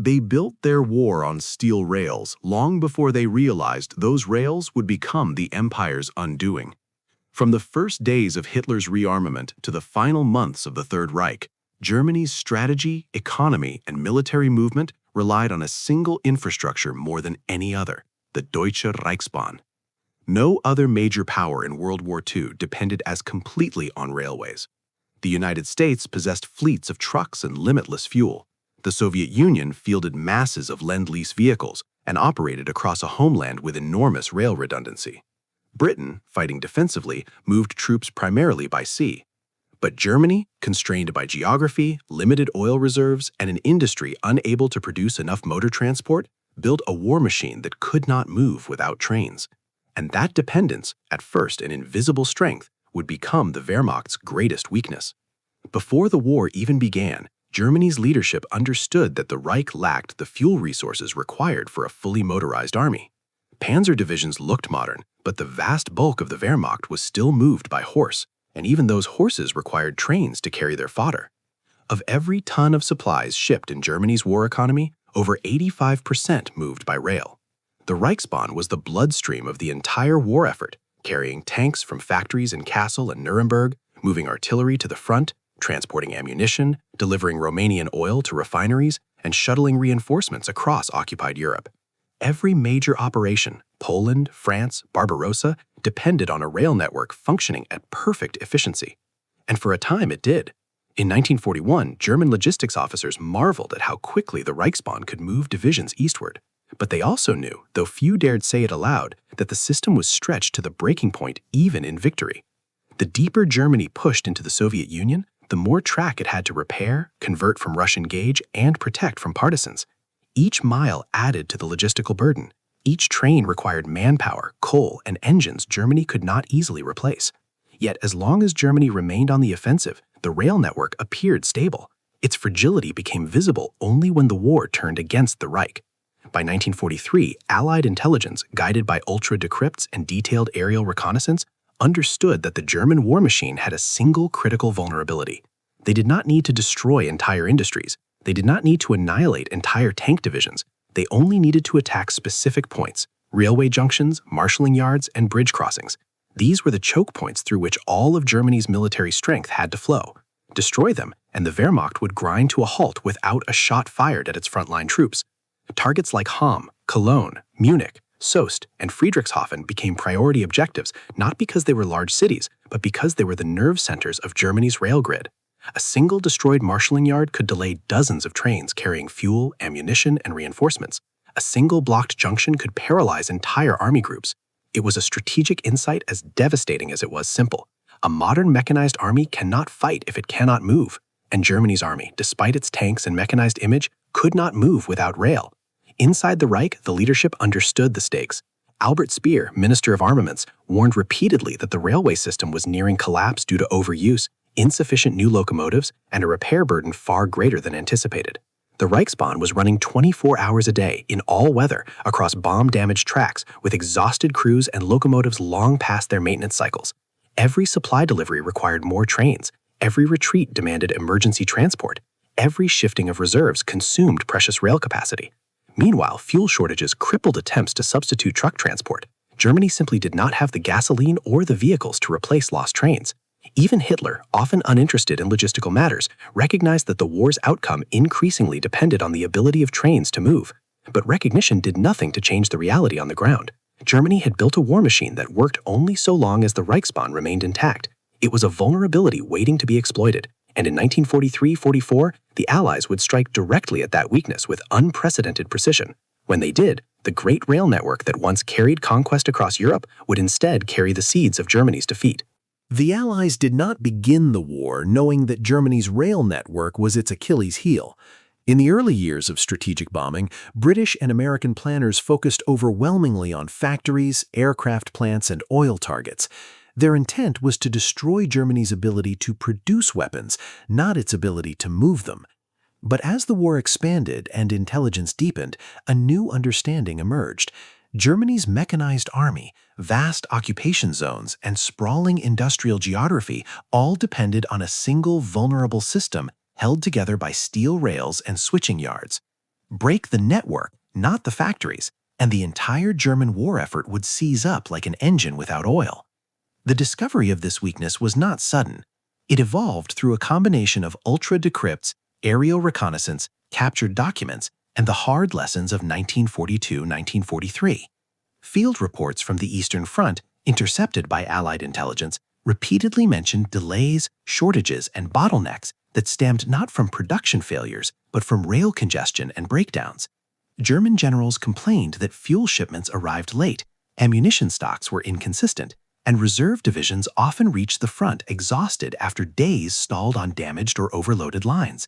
They built their war on steel rails long before they realized those rails would become the empire's undoing. From the first days of Hitler's rearmament to the final months of the Third Reich, Germany's strategy, economy, and military movement relied on a single infrastructure more than any other, the Deutsche Reichsbahn. No other major power in World War II depended as completely on railways. The United States possessed fleets of trucks and limitless fuel. The Soviet Union fielded masses of Lend-Lease vehicles and operated across a homeland with enormous rail redundancy. Britain, fighting defensively, moved troops primarily by sea. But Germany, constrained by geography, limited oil reserves, and an industry unable to produce enough motor transport, built a war machine that could not move without trains. And that dependence, at first an invisible strength, would become the Wehrmacht's greatest weakness. Before the war even began, Germany's leadership understood that the Reich lacked the fuel resources required for a fully motorized army. Panzer divisions looked modern, but the vast bulk of the Wehrmacht was still moved by horse, and even those horses required trains to carry their fodder. Of every ton of supplies shipped in Germany's war economy, over 85% moved by rail. The Reichsbahn was the bloodstream of the entire war effort, carrying tanks from factories in Kassel and Nuremberg, moving artillery to the front, transporting ammunition, delivering Romanian oil to refineries, and shuttling reinforcements across occupied Europe. Every major operation, Poland, France, Barbarossa, depended on a rail network functioning at perfect efficiency. And for a time it did. In 1941, German logistics officers marveled at how quickly the Reichsbahn could move divisions eastward. But they also knew, though few dared say it aloud, that the system was stretched to the breaking point even in victory. The deeper Germany pushed into the Soviet Union, the more track it had to repair, convert from Russian gauge, and protect from partisans. Each mile added to the logistical burden. Each train required manpower, coal, and engines Germany could not easily replace. Yet as long as Germany remained on the offensive, the rail network appeared stable. Its fragility became visible only when the war turned against the Reich. By 1943, Allied intelligence, guided by ultra-decrypts and detailed aerial reconnaissance, understood that the German war machine had a single critical vulnerability. They did not need to destroy entire industries. They did not need to annihilate entire tank divisions. They only needed to attack specific points: railway junctions, marshalling yards, and bridge crossings. These were the choke points through which all of Germany's military strength had to flow. Destroy them, and the Wehrmacht would grind to a halt without a shot fired at its frontline troops. Targets like Hamm, Cologne, Munich, Soest, and Friedrichshafen became priority objectives not because they were large cities, but because they were the nerve centers of Germany's rail grid. A single destroyed marshalling yard could delay dozens of trains carrying fuel, ammunition, and reinforcements. A single blocked junction could paralyze entire army groups. It was a strategic insight as devastating as it was simple. A modern mechanized army cannot fight if it cannot move, and Germany's army, despite its tanks and mechanized image, could not move without rail. Inside the Reich, the leadership understood the stakes. Albert Speer, Minister of Armaments, warned repeatedly that the railway system was nearing collapse due to overuse, insufficient new locomotives, and a repair burden far greater than anticipated. The Reichsbahn was running 24 hours a day in all weather across bomb-damaged tracks with exhausted crews and locomotives long past their maintenance cycles. Every supply delivery required more trains. Every retreat demanded emergency transport. Every shifting of reserves consumed precious rail capacity. Meanwhile, fuel shortages crippled attempts to substitute truck transport. Germany simply did not have the gasoline or the vehicles to replace lost trains. Even Hitler, often uninterested in logistical matters, recognized that the war's outcome increasingly depended on the ability of trains to move. But recognition did nothing to change the reality on the ground. Germany had built a war machine that worked only so long as the Reichsbahn remained intact. It was a vulnerability waiting to be exploited. And in 1943-44, the Allies would strike directly at that weakness with unprecedented precision. When they did, the great rail network that once carried conquest across Europe would instead carry the seeds of Germany's defeat. The Allies did not begin the war knowing that Germany's rail network was its Achilles heel. In the early years of strategic bombing, British and American planners focused overwhelmingly on factories, aircraft plants, and oil targets. Their intent was to destroy Germany's ability to produce weapons, not its ability to move them. But as the war expanded and intelligence deepened, a new understanding emerged. Germany's mechanized army, vast occupation zones, and sprawling industrial geography all depended on a single vulnerable system held together by steel rails and switching yards. break the network, not the factories, and the entire German war effort would seize up like an engine without oil. The discovery of this weakness was not sudden. It evolved through a combination of ultra-decrypts, aerial reconnaissance, captured documents, and the hard lessons of 1942-1943. Field reports from the Eastern Front, intercepted by Allied intelligence, repeatedly mentioned delays, shortages, and bottlenecks that stemmed not from production failures, but from rail congestion and breakdowns. German generals complained that fuel shipments arrived late, ammunition stocks were inconsistent, and reserve divisions often reached the front exhausted after days stalled on damaged or overloaded lines.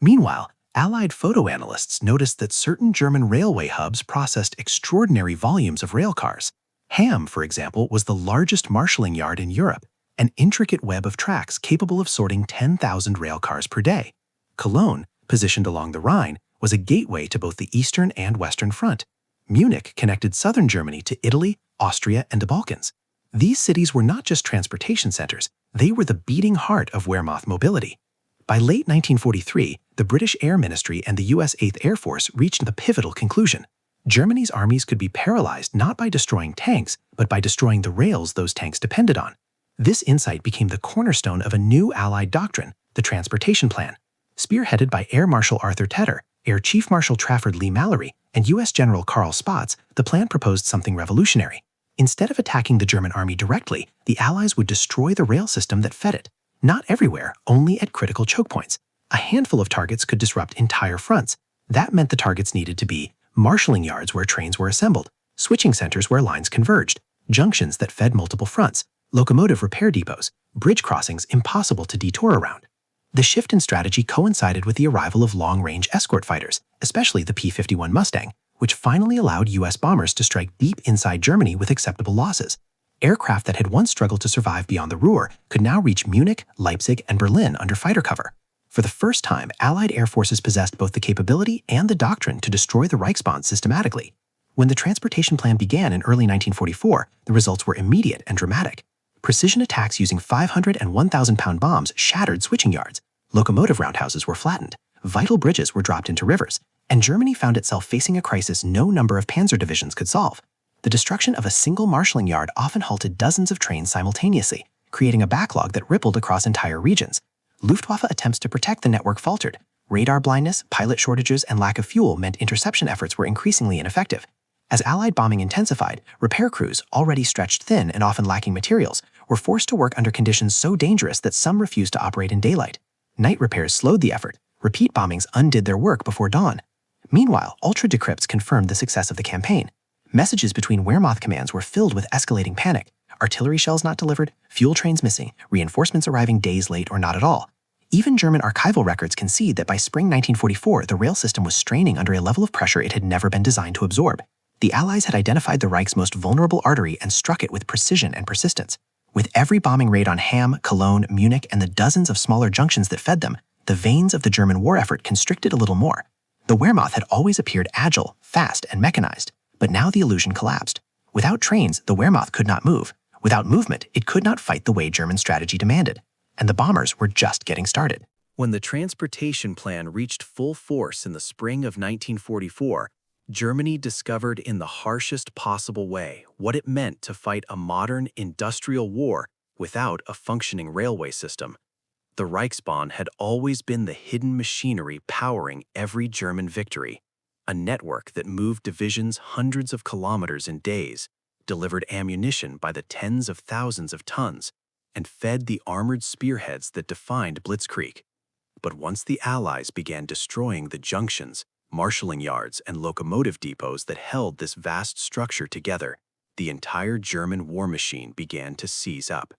Meanwhile, Allied photo analysts noticed that certain German railway hubs processed extraordinary volumes of railcars. Hamm, for example, was the largest marshalling yard in Europe, an intricate web of tracks capable of sorting 10,000 railcars per day. Cologne, positioned along the Rhine, was a gateway to both the Eastern and Western Front. Munich connected southern Germany to Italy, Austria, and the Balkans. These cities were not just transportation centers, they were the beating heart of Wehrmacht mobility. By late 1943, the British Air Ministry and the U.S. 8th Air Force reached the pivotal conclusion. Germany's armies could be paralyzed not by destroying tanks, but by destroying the rails those tanks depended on. This insight became the cornerstone of a new Allied doctrine, the Transportation Plan. Spearheaded by Air Marshal Arthur Tedder, Air Chief Marshal Trafford Leigh-Mallory, and U.S. General Karl Spaatz, the plan proposed something revolutionary. Instead of attacking the German army directly, the Allies would destroy the rail system that fed it. Not everywhere, only at critical choke points. A handful of targets could disrupt entire fronts. That meant the targets needed to be marshalling yards where trains were assembled, switching centers where lines converged, junctions that fed multiple fronts, locomotive repair depots, bridge crossings impossible to detour around. The shift in strategy coincided with the arrival of long-range escort fighters, especially the P-51 Mustang, which finally allowed U.S. bombers to strike deep inside Germany with acceptable losses. Aircraft that had once struggled to survive beyond the Ruhr could now reach Munich, Leipzig, and Berlin under fighter cover. For the first time, Allied air forces possessed both the capability and the doctrine to destroy the Reichsbahn systematically. When the transportation plan began in early 1944, the results were immediate and dramatic. Precision attacks using 500 and 1,000-pound bombs shattered switching yards, locomotive roundhouses were flattened, vital bridges were dropped into rivers, and Germany found itself facing a crisis no number of panzer divisions could solve. The destruction of a single marshalling yard often halted dozens of trains simultaneously, creating a backlog that rippled across entire regions. Luftwaffe attempts to protect the network faltered. Radar blindness, pilot shortages, and lack of fuel meant interception efforts were increasingly ineffective. As Allied bombing intensified, repair crews, already stretched thin and often lacking materials, were forced to work under conditions so dangerous that some refused to operate in daylight. Night repairs slowed the effort. Repeat bombings undid their work before dawn. Meanwhile, ultra-decrypts confirmed the success of the campaign. Messages between Wehrmacht commands were filled with escalating panic. Artillery shells not delivered, fuel trains missing, reinforcements arriving days late or not at all. Even German archival records concede that by spring 1944, the rail system was straining under a level of pressure it had never been designed to absorb. The Allies had identified the Reich's most vulnerable artery and struck it with precision and persistence. With every bombing raid on Hamm, Cologne, Munich, and the dozens of smaller junctions that fed them, the veins of the German war effort constricted a little more. The Wehrmacht had always appeared agile, fast, and mechanized, but now the illusion collapsed. Without trains, the Wehrmacht could not move. Without movement, it could not fight the way German strategy demanded. And the bombers were just getting started. When the transportation plan reached full force in the spring of 1944, Germany discovered in the harshest possible way what it meant to fight a modern industrial war without a functioning railway system. The Reichsbahn had always been the hidden machinery powering every German victory, a network that moved divisions hundreds of kilometers in days, delivered ammunition by the tens of thousands of tons, and fed the armored spearheads that defined Blitzkrieg. But once the Allies began destroying the junctions, marshalling yards, and locomotive depots that held this vast structure together, the entire German war machine began to seize up.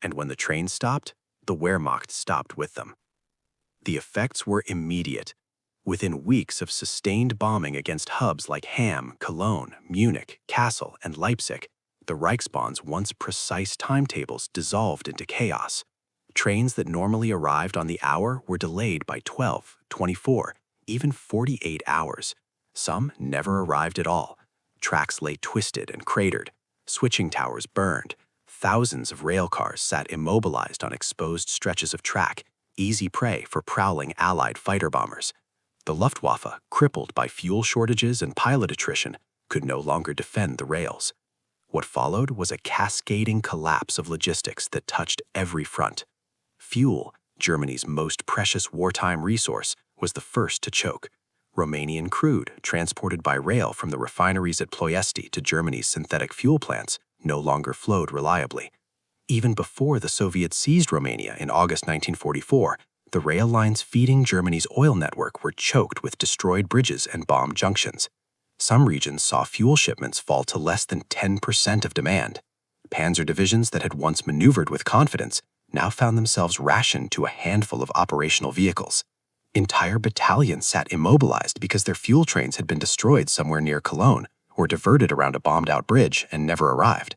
And when the trains stopped, the Wehrmacht stopped with them. The effects were immediate. Within weeks of sustained bombing against hubs like Hamm, Cologne, Munich, Kassel, and Leipzig, the Reichsbahn's once precise timetables dissolved into chaos. Trains that normally arrived on the hour were delayed by 12, 24, even 48 hours. Some never arrived at all. Tracks lay twisted and cratered. Switching towers burned. Thousands of rail cars sat immobilized on exposed stretches of track, easy prey for prowling Allied fighter bombers. The Luftwaffe, crippled by fuel shortages and pilot attrition, could no longer defend the rails. What followed was a cascading collapse of logistics that touched every front. Fuel, Germany's most precious wartime resource, was the first to choke. Romanian crude, transported by rail from the refineries at Ploiesti to Germany's synthetic fuel plants, no longer flowed reliably. Even before the Soviets seized Romania in August 1944, the rail lines feeding Germany's oil network were choked with destroyed bridges and bombed junctions. Some regions saw fuel shipments fall to less than 10% of demand. Panzer divisions that had once maneuvered with confidence now found themselves rationed to a handful of operational vehicles. Entire battalions sat immobilized because their fuel trains had been destroyed somewhere near Cologne or diverted around a bombed-out bridge and never arrived.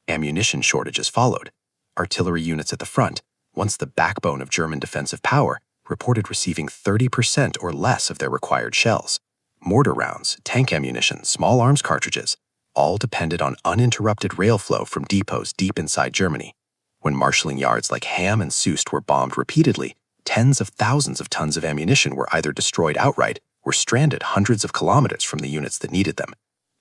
Ammunition shortages followed. Artillery units at the front, once the backbone of German defensive power, reported receiving 30% or less of their required shells. Mortar rounds, tank ammunition, small arms cartridges, all depended on uninterrupted rail flow from depots deep inside Germany. When marshalling yards like Hamm and Soest were bombed repeatedly, tens of thousands of tons of ammunition were either destroyed outright or stranded hundreds of kilometers from the units that needed them.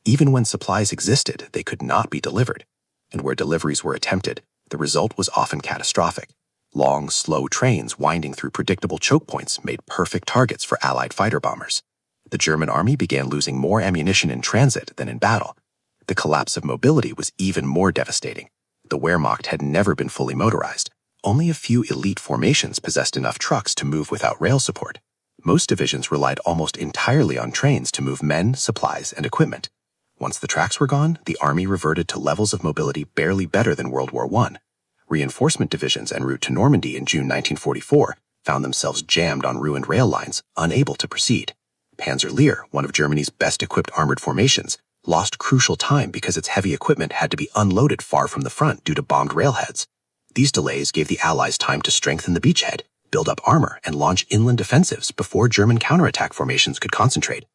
Even when supplies existed, they could not be delivered. And where deliveries were attempted, the result was often catastrophic. Long, slow trains winding through predictable choke points made perfect targets for Allied fighter bombers. The German army began losing more ammunition in transit than in battle. The collapse of mobility was even more devastating. The Wehrmacht had never been fully motorized. Only a few elite formations possessed enough trucks to move without rail support. Most divisions relied almost entirely on trains to move men, supplies, and equipment. Once the tracks were gone, the army reverted to levels of mobility barely better than World War I. Reinforcement divisions en route to Normandy in June 1944 found themselves jammed on ruined rail lines, unable to proceed. Panzer Lehr, one of Germany's best-equipped armored formations, lost crucial time because its heavy equipment had to be unloaded far from the front due to bombed railheads. These delays gave the Allies time to strengthen the beachhead, build up armor, and launch inland offensives before German counterattack formations could concentrate.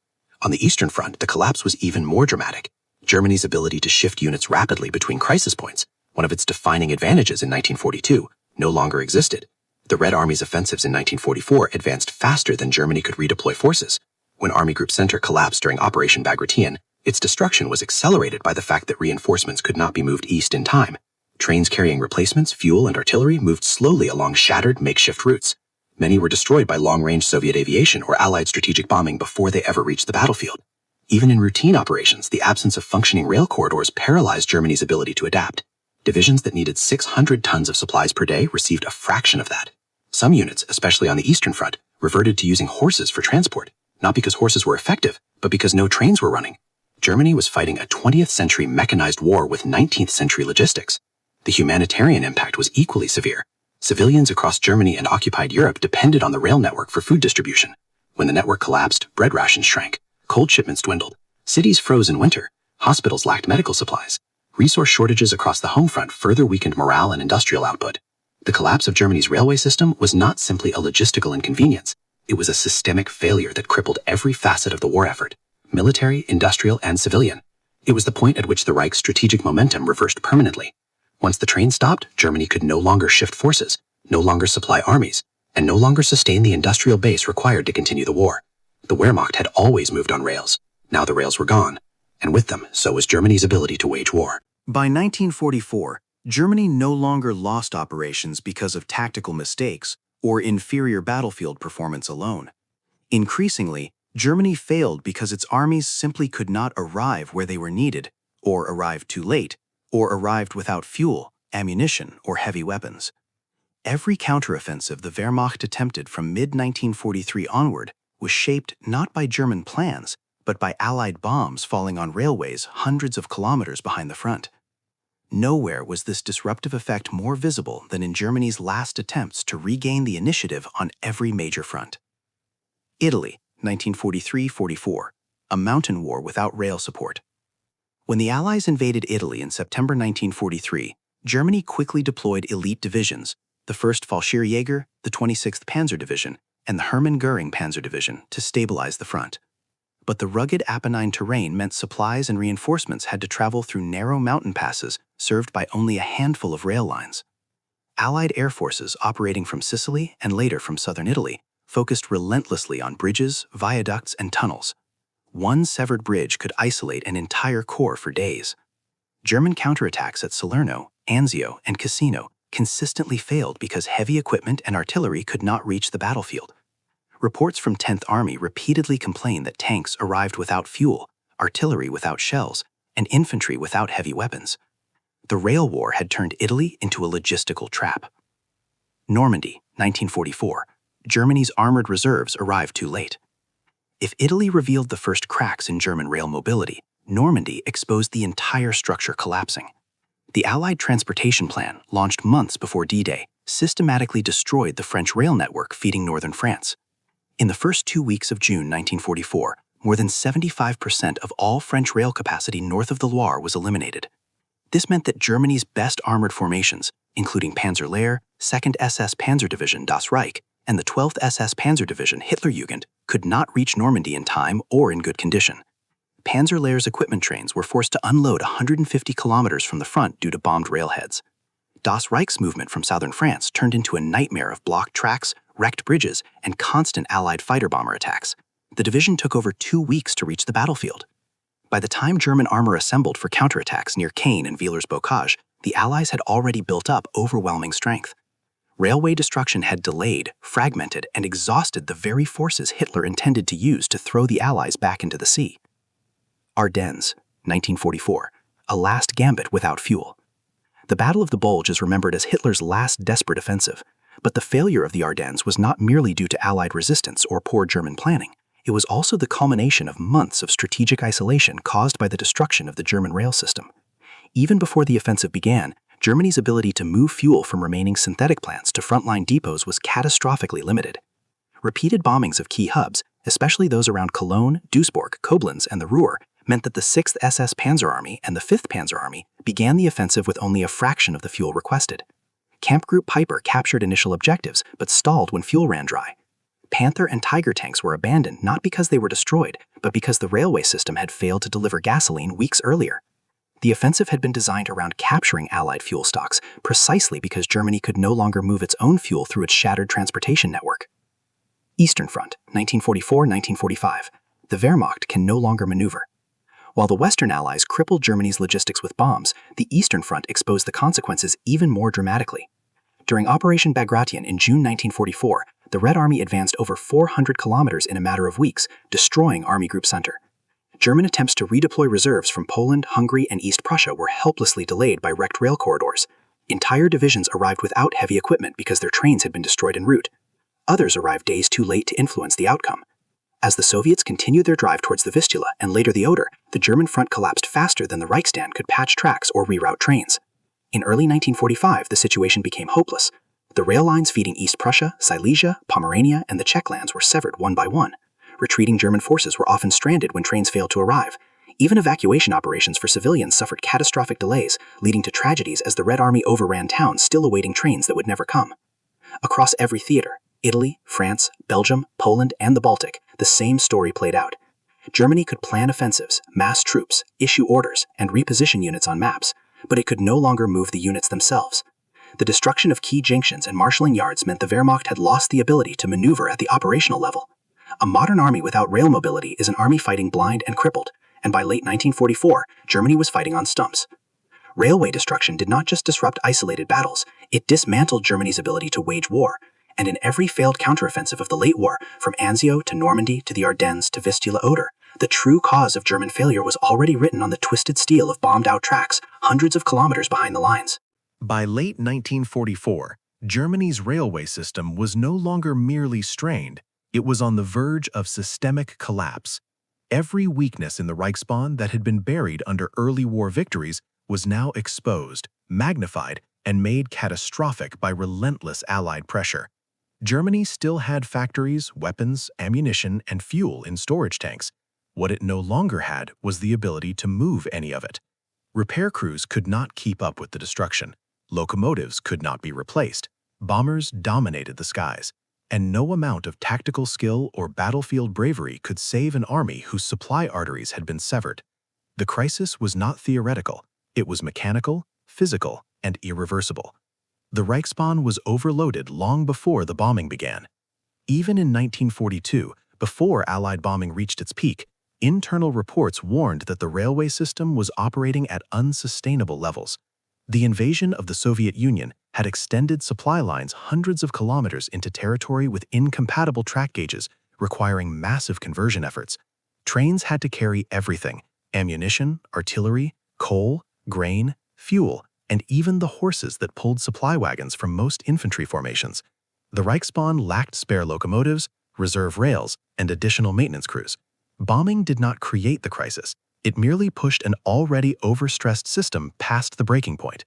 On the Eastern Front, the collapse was even more dramatic. Germany's ability to shift units rapidly between crisis points, one of its defining advantages in 1942, no longer existed. The Red Army's offensives in 1944 advanced faster than Germany could redeploy forces. When Army Group Center collapsed during Operation Bagration, its destruction was accelerated by the fact that reinforcements could not be moved east in time. Trains carrying replacements, fuel, and artillery moved slowly along shattered makeshift routes. Many were destroyed by long-range Soviet aviation or Allied strategic bombing before they ever reached the battlefield. Even in routine operations, the absence of functioning rail corridors paralyzed Germany's ability to adapt. Divisions that needed 600 tons of supplies per day received a fraction of that. Some units, especially on the Eastern Front, reverted to using horses for transport, not because horses were effective, but because no trains were running. Germany was fighting a 20th century mechanized war with 19th century logistics. The humanitarian impact was equally severe. Civilians across Germany and occupied Europe depended on the rail network for food distribution. When the network collapsed, bread rations shrank, cold shipments dwindled, cities froze in winter, hospitals lacked medical supplies. Resource shortages across the home front further weakened morale and industrial output. The collapse of Germany's railway system was not simply a logistical inconvenience. It was a systemic failure that crippled every facet of the war effort, military, industrial, and civilian. It was the point at which the Reich's strategic momentum reversed permanently. Once the train stopped, Germany could no longer shift forces, no longer supply armies, and no longer sustain the industrial base required to continue the war. The Wehrmacht had always moved on rails. Now the rails were gone, and with them, so was Germany's ability to wage war. By 1944, Germany no longer lost operations because of tactical mistakes or inferior battlefield performance alone. Increasingly, Germany failed because its armies simply could not arrive where they were needed, or arrived too late, or arrived without fuel, ammunition, or heavy weapons. Every counteroffensive the Wehrmacht attempted from mid-1943 onward was shaped not by German plans, but by Allied bombs falling on railways hundreds of kilometers behind the front. Nowhere was this disruptive effect more visible than in Germany's last attempts to regain the initiative on every major front. Italy, 1943-44, a mountain war without rail support. When the Allies invaded Italy in September 1943, Germany quickly deployed elite divisions, the 1st Fallschirmjäger, the 26th Panzer Division, and the Hermann Göring Panzer Division, to stabilize the front. But the rugged Apennine terrain meant supplies and reinforcements had to travel through narrow mountain passes served by only a handful of rail lines. Allied air forces operating from Sicily and later from southern Italy focused relentlessly on bridges, viaducts, and tunnels. One severed bridge could isolate an entire corps for days. German counterattacks at Salerno, Anzio, and Cassino consistently failed because heavy equipment and artillery could not reach the battlefield. Reports from 10th Army repeatedly complained that tanks arrived without fuel, artillery without shells, and infantry without heavy weapons. The rail war had turned Italy into a logistical trap. Normandy, 1944. Germany's armored reserves arrived too late. If Italy revealed the first cracks in German rail mobility, Normandy exposed the entire structure collapsing. The Allied transportation plan, launched months before D-Day, systematically destroyed the French rail network feeding northern France. In the first 2 weeks of June 1944, more than 75% of all French rail capacity north of the Loire was eliminated. This meant that Germany's best armored formations, including Panzerlehr, 2nd SS Panzer Division Das Reich, and the 12th SS Panzer Division Hitlerjugend, could not reach Normandy in time or in good condition. Panzerlehr's equipment trains were forced to unload 150 kilometers from the front due to bombed railheads. Das Reich's movement from southern France turned into a nightmare of blocked tracks, wrecked bridges, and constant Allied fighter-bomber attacks. The division took over 2 weeks to reach the battlefield. By the time German armor assembled for counterattacks near Caen and Villers-Bocage, the Allies had already built up overwhelming strength. Railway destruction had delayed, fragmented, and exhausted the very forces Hitler intended to use to throw the Allies back into the sea. Ardennes, 1944, a last gambit without fuel. The Battle of the Bulge is remembered as Hitler's last desperate offensive, but the failure of the Ardennes was not merely due to Allied resistance or poor German planning. It was also the culmination of months of strategic isolation caused by the destruction of the German rail system. Even before the offensive began, Germany's ability to move fuel from remaining synthetic plants to frontline depots was catastrophically limited. Repeated bombings of key hubs, especially those around Cologne, Duisburg, Koblenz, and the Ruhr, meant that the 6th SS Panzer Army and the 5th Panzer Army began the offensive with only a fraction of the fuel requested. Camp Group Piper captured initial objectives, but stalled when fuel ran dry. Panther and Tiger tanks were abandoned not because they were destroyed, but because the railway system had failed to deliver gasoline weeks earlier. The offensive had been designed around capturing Allied fuel stocks, precisely because Germany could no longer move its own fuel through its shattered transportation network. Eastern Front, 1944-1945. The Wehrmacht can no longer maneuver. While the Western Allies crippled Germany's logistics with bombs, the Eastern Front exposed the consequences even more dramatically. During Operation Bagration in June 1944, the Red Army advanced over 400 kilometers in a matter of weeks, destroying Army Group Center. German attempts to redeploy reserves from Poland, Hungary, and East Prussia were helplessly delayed by wrecked rail corridors. Entire divisions arrived without heavy equipment because their trains had been destroyed en route. Others arrived days too late to influence the outcome. As the Soviets continued their drive towards the Vistula and later the Oder, the German front collapsed faster than the Reichsstand could patch tracks or reroute trains. In early 1945, the situation became hopeless. The rail lines feeding East Prussia, Silesia, Pomerania, and the Czech lands were severed one by one. Retreating German forces were often stranded when trains failed to arrive. Even evacuation operations for civilians suffered catastrophic delays, leading to tragedies as the Red Army overran towns still awaiting trains that would never come. Across every theater, Italy, France, Belgium, Poland, and the Baltic, the same story played out. Germany could plan offensives, mass troops, issue orders, and reposition units on maps, but it could no longer move the units themselves. The destruction of key junctions and marshalling yards meant the Wehrmacht had lost the ability to maneuver at the operational level. A modern army without rail mobility is an army fighting blind and crippled, and by late 1944, Germany was fighting on stumps. Railway destruction did not just disrupt isolated battles, it dismantled Germany's ability to wage war, and in every failed counteroffensive of the late war, from Anzio to Normandy to the Ardennes to Vistula-Oder, the true cause of German failure was already written on the twisted steel of bombed-out tracks, hundreds of kilometers behind the lines. By late 1944, Germany's railway system was no longer merely strained, it was on the verge of systemic collapse. Every weakness in the Reichsbahn that had been buried under early war victories was now exposed, magnified, and made catastrophic by relentless Allied pressure. Germany still had factories, weapons, ammunition, and fuel in storage tanks. What it no longer had was the ability to move any of it. Repair crews could not keep up with the destruction. Locomotives could not be replaced. Bombers dominated the skies. And no amount of tactical skill or battlefield bravery could save an army whose supply arteries had been severed. The crisis was not theoretical. It was mechanical, physical, and irreversible. The Reichsbahn was overloaded long before the bombing began. Even in 1942, before Allied bombing reached its peak, internal reports warned that the railway system was operating at unsustainable levels. The invasion of the Soviet Union had extended supply lines hundreds of kilometers into territory with incompatible track gauges, requiring massive conversion efforts. Trains had to carry everything: ammunition, artillery, coal, grain, fuel, and even the horses that pulled supply wagons from most infantry formations. The Reichsbahn lacked spare locomotives, reserve rails, and additional maintenance crews. Bombing did not create the crisis. It merely pushed an already overstressed system past the breaking point.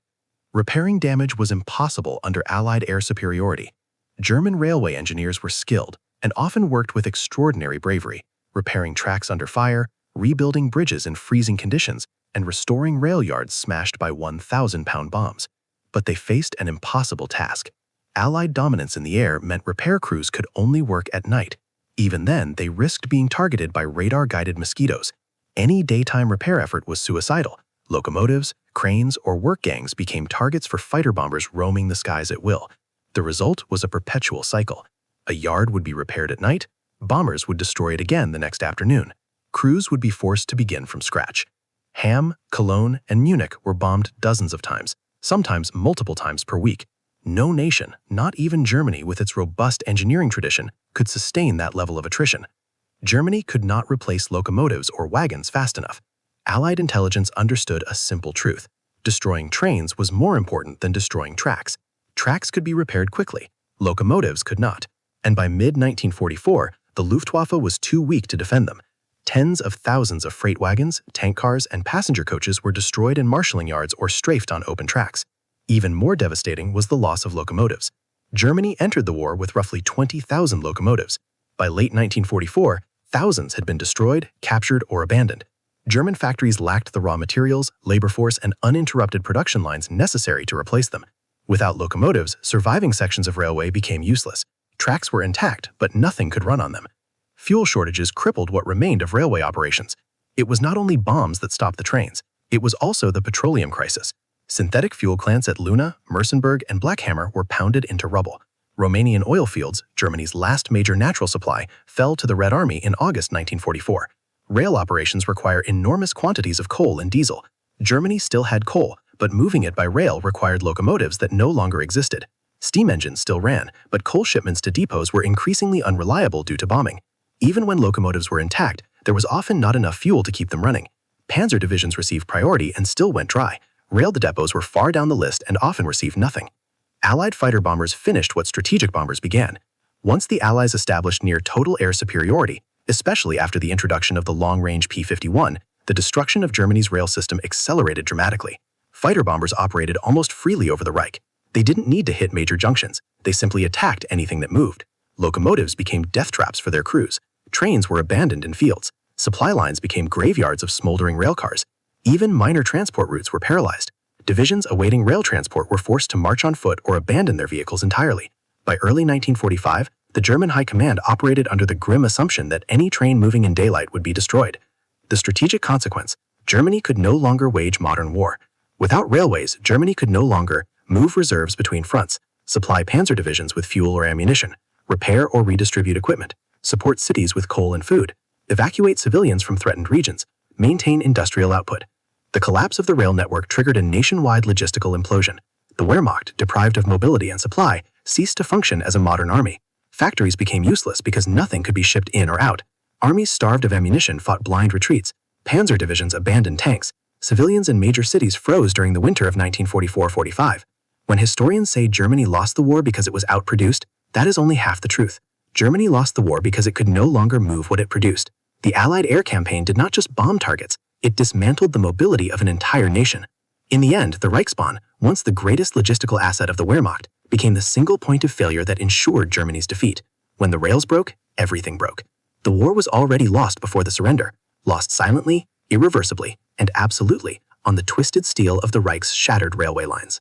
Repairing damage was impossible under Allied air superiority. German railway engineers were skilled and often worked with extraordinary bravery, repairing tracks under fire, rebuilding bridges in freezing conditions, and restoring rail yards smashed by 1,000-pound bombs. But they faced an impossible task. Allied dominance in the air meant repair crews could only work at night. Even then, they risked being targeted by radar-guided mosquitoes. Any daytime repair effort was suicidal. Locomotives, cranes, or work gangs became targets for fighter bombers roaming the skies at will. The result was a perpetual cycle. A yard would be repaired at night, bombers would destroy it again the next afternoon. Crews would be forced to begin from scratch. Hamm, Cologne, and Munich were bombed dozens of times, sometimes multiple times per week. No nation, not even Germany with its robust engineering tradition, could sustain that level of attrition. Germany could not replace locomotives or wagons fast enough. Allied intelligence understood a simple truth: destroying trains was more important than destroying tracks. Tracks could be repaired quickly, locomotives could not. And by mid-1944, the Luftwaffe was too weak to defend them. Tens of thousands of freight wagons, tank cars, and passenger coaches were destroyed in marshalling yards or strafed on open tracks. Even more devastating was the loss of locomotives. Germany entered the war with roughly 20,000 locomotives. By late 1944, thousands had been destroyed, captured, or abandoned. German factories lacked the raw materials, labor force, and uninterrupted production lines necessary to replace them. Without locomotives, surviving sections of railway became useless. Tracks were intact, but nothing could run on them. Fuel shortages crippled what remained of railway operations. It was not only bombs that stopped the trains, it was also the petroleum crisis. Synthetic fuel plants at Luna, Mersenburg, and Blackhammer were pounded into rubble. Romanian oil fields, Germany's last major natural supply, fell to the Red Army in August 1944. Rail operations require enormous quantities of coal and diesel. Germany still had coal, but moving it by rail required locomotives that no longer existed. Steam engines still ran, but coal shipments to depots were increasingly unreliable due to bombing. Even when locomotives were intact, there was often not enough fuel to keep them running. Panzer divisions received priority and still went dry. Rail depots were far down the list and often received nothing. Allied fighter bombers finished what strategic bombers began. Once the Allies established near total air superiority, especially after the introduction of the long-range P-51, the destruction of Germany's rail system accelerated dramatically. Fighter bombers operated almost freely over the Reich. They didn't need to hit major junctions. They simply attacked anything that moved. Locomotives became death traps for their crews. Trains were abandoned in fields. Supply lines became graveyards of smoldering railcars. Even minor transport routes were paralyzed. Divisions awaiting rail transport were forced to march on foot or abandon their vehicles entirely. By early 1945, the German High Command operated under the grim assumption that any train moving in daylight would be destroyed. The strategic consequence: Germany could no longer wage modern war. Without railways, Germany could no longer move reserves between fronts, supply panzer divisions with fuel or ammunition, repair or redistribute equipment, support cities with coal and food, evacuate civilians from threatened regions, maintain industrial output. The collapse of the rail network triggered a nationwide logistical implosion. The Wehrmacht, deprived of mobility and supply, ceased to function as a modern army. Factories became useless because nothing could be shipped in or out. Armies starved of ammunition fought blind retreats. Panzer divisions abandoned tanks. Civilians in major cities froze during the winter of 1944-45. When historians say Germany lost the war because it was outproduced, that is only half the truth. Germany lost the war because it could no longer move what it produced. The Allied air campaign did not just bomb targets, it dismantled the mobility of an entire nation. In the end, the Reichsbahn, once the greatest logistical asset of the Wehrmacht, became the single point of failure that ensured Germany's defeat. When the rails broke, everything broke. The war was already lost before the surrender, lost silently, irreversibly, and absolutely on the twisted steel of the Reich's shattered railway lines.